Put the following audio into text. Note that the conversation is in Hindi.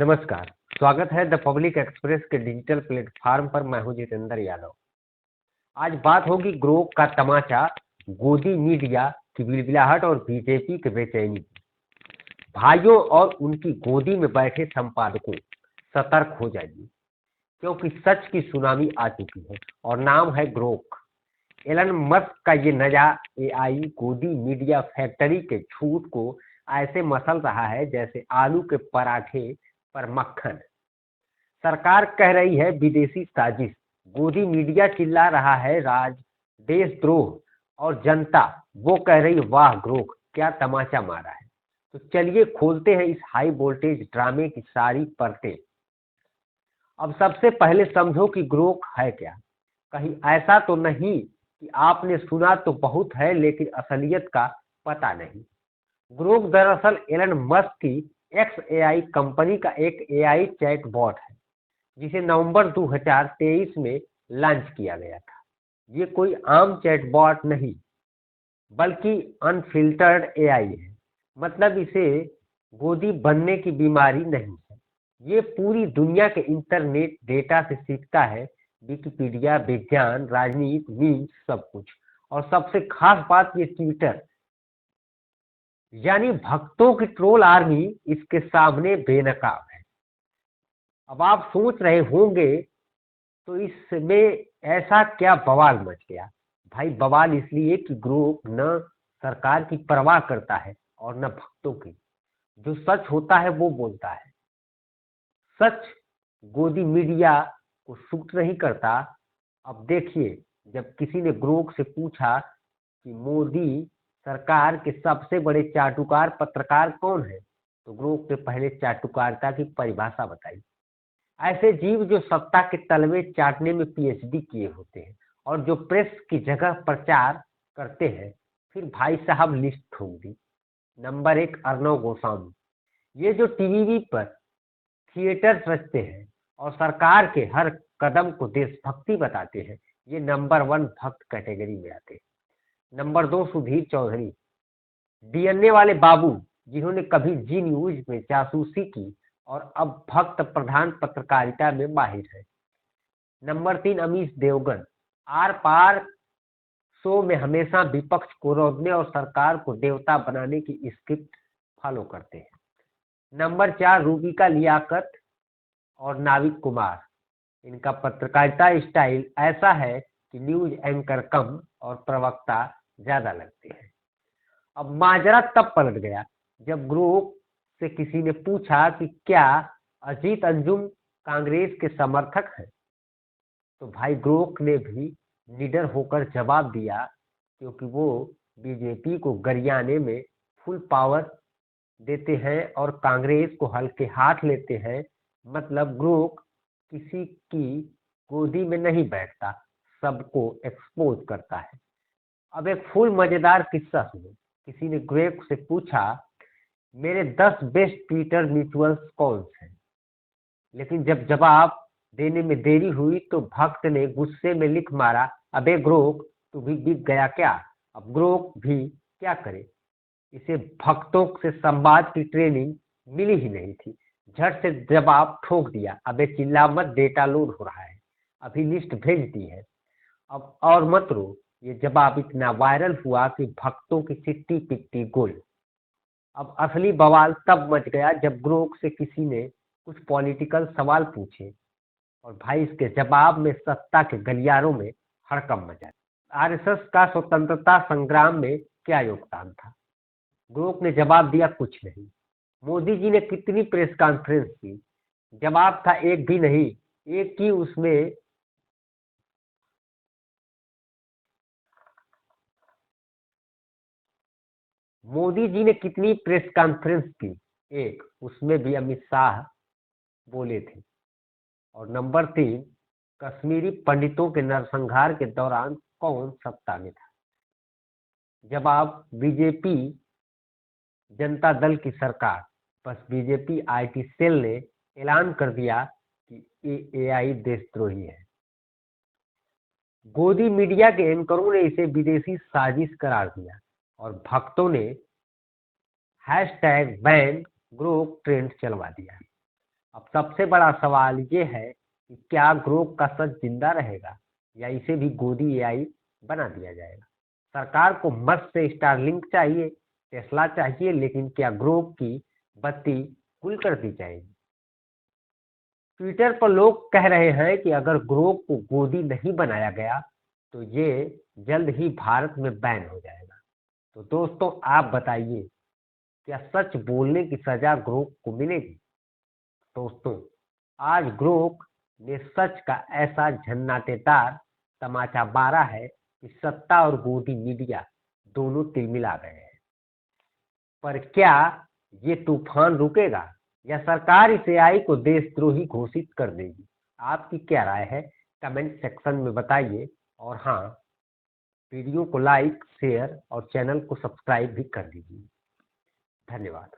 नमस्कार। स्वागत है द पब्लिक एक्सप्रेस के डिजिटल प्लेटफॉर्म पर। मैं हूं जितेंद्र यादव। आज बात होगी ग्रोक का तमाचा, गोदी मीडिया की बिलबिलाहट और बीजेपी की बेचैनी। भाइयों और उनकी गोदी में बैठे संपादकों, सतर्क हो जाइए, क्योंकि सच की सुनामी आ चुकी है और नाम है ग्रोक। एलन मस्क का ये नया एआई गोदी मीडिया फैक्ट्री के झूठ को ऐसे मसल रहा है जैसे आलू के पराठे पर मक्खन। सरकार कह रही है विदेशी साजिश, गोदी मीडिया चिल्ला रहा है राज देशद्रोह, और जनता वो कह रही वाह ग्रोक क्या तमाचा मारा है। तो चलिए खोलते हैं इस हाई वोल्टेज ड्रामे की सारी परतें। अब सबसे पहले समझो कि ग्रोक है क्या। कहीं ऐसा तो नहीं कि आपने सुना तो बहुत है लेकिन असलियत का पता नहीं। ग्रोक दरअसल एलन मस्क की एक्स एआई कंपनी का एक एआई चैट बॉट है, जिसे नवंबर 2023 में लॉन्च किया गया था। ये कोई आम चैट बॉट नहीं, बल्कि अनफिल्टर्ड एआई है। मतलब इसे गोदी बनने की बीमारी नहीं है। ये पूरी दुनिया के इंटरनेट डेटा से सीखता है, विकिपीडिया, विज्ञान, राजनीति, मीम्स, सब कुछ। और सबसे खास बात, ये ट्विटर यानी भक्तों की ट्रोल आर्मी इसके सामने बेनकाब है। अब आप सोच रहे होंगे तो इसमें ऐसा क्या बवाल मच गया। भाई बवाल इसलिए कि ग्रुप न सरकार की परवाह करता है और न भक्तों की। जो सच होता है वो बोलता है। सच गोदी मीडिया को सूट नहीं करता। अब देखिए, जब किसी ने ग्रोक से पूछा कि मोदी सरकार के सबसे बड़े चाटुकार पत्रकार कौन है, तो ग्रोक ने पहले चाटुकारिता की परिभाषा बताई। ऐसे जीव जो सत्ता के तलवे चाटने में पीएचडी किए होते हैं और जो प्रेस की जगह प्रचार करते हैं। फिर भाई साहब लिस्ट ठोक दी। नंबर 1, अर्णव गोस्वामी। ये जो टीवी पर थिएटर रचते हैं और सरकार के हर कदम को देशभक्ति बताते हैं, ये नंबर 1 भक्त कैटेगरी में आते हैं। नंबर 2, सुधीर चौधरी, डीएनए वाले बाबू, जिन्होंने कभी जी न्यूज में जासूसी की और अब भक्त प्रधान पत्रकारिता में माहिर है। नंबर 3, अमीश देवगन, आर पार शो में हमेशा विपक्ष को रोकने और सरकार को देवता बनाने की स्क्रिप्ट फॉलो करते हैं। नंबर 4, रूबिका लियाकत और नाविक कुमार। इनका पत्रकारिता स्टाइल ऐसा है कि न्यूज एंकर कम और प्रवक्ता ज्यादा लगते हैं। अब माजरा तब पलट गया जब ग्रुप से किसी ने पूछा कि क्या अजीत अंजुम कांग्रेस के समर्थक हैं, तो भाई ग्रोक ने भी निडर होकर जवाब दिया, क्योंकि वो बीजेपी को गरियाने में फुल पावर देते हैं और कांग्रेस को हल्के हाथ लेते हैं। मतलब ग्रोक किसी की गोदी में नहीं बैठता, सबको एक्सपोज करता है। अब एक फुल मजेदार किस्सा सुनो। किसी ने ग्रेक से पूछा, मेरे 10 बेस्ट ट्विटर म्यूचुअल्स कौन हैं? लेकिन जब जवाब देने में देरी हुई तो भक्त ने गुस्से में लिख मारा, अबे ग्रोक तू भी बिक गया क्या? अब ग्रोक भी क्या करे, इसे भक्तों से संवाद की ट्रेनिंग मिली ही नहीं थी। झट से जवाब ठोक दिया, अबे चिल्ला मत, डेटा लोड हो रहा है, अभी लिस्ट भेज दी है। अब और मत रो। ये जवाब इतना वायरल हुआ कि भक्तों की चिट्टी पिट्टी गोल। अब असली बवाल तब मच गया जब ग्रोक से किसी ने कुछ पॉलिटिकल सवाल पूछे और भाई इसके जवाब में सत्ता के गलियारों में हड़कंप मचा। आरएसएस का स्वतंत्रता संग्राम में क्या योगदान था? ग्रोक ने जवाब दिया, कुछ नहीं। मोदी जी ने कितनी प्रेस कॉन्फ्रेंस की? जवाब था, एक भी नहीं। एक की उसमें मोदी जी ने कितनी प्रेस कॉन्फ्रेंस की? एक, उसमें भी अमित शाह बोले थे। और नंबर 3, कश्मीरी पंडितों के नरसंहार के दौरान कौन सत्ता में था? जवाब, बीजेपी जनता दल की सरकार। बस बीजेपी आईटी सेल ने ऐलान कर दिया कि एआई देशद्रोही है। गोदी मीडिया के एंकरों ने इसे विदेशी साजिश करार दिया और भक्तों ने हैशटैग बैन ग्रोक ट्रेंड चलवा दिया। अब सबसे बड़ा सवाल ये है कि क्या ग्रोक का सच जिंदा रहेगा या इसे भी गोदी एआई बना दिया जाएगा। सरकार को मस्क से स्टारलिंक चाहिए, टेस्ला चाहिए, लेकिन क्या ग्रोक की बत्ती गुल कर दी जाएगी। ट्विटर पर लोग कह रहे हैं कि अगर ग्रोक को गोदी नहीं बनाया गया तो ये जल्द ही भारत में बैन हो जाएगा। तो दोस्तों आप बताइए, क्या सच बोलने की सजा ग्रोक को मिलेगी। दोस्तों आज ग्रोक ने सच का ऐसा झन्नाटेदार तमाचा मारा है कि सत्ता और गोदी मीडिया दोनों तिलमिला गए हैं। पर क्या ये तूफान रुकेगा या सरकार इस एआई को देशद्रोही घोषित कर देगी। आपकी क्या राय है कमेंट सेक्शन में बताइए। और हाँ, वीडियो को लाइक शेयर और चैनल को सब्सक्राइब भी कर दीजिए। धन्यवाद।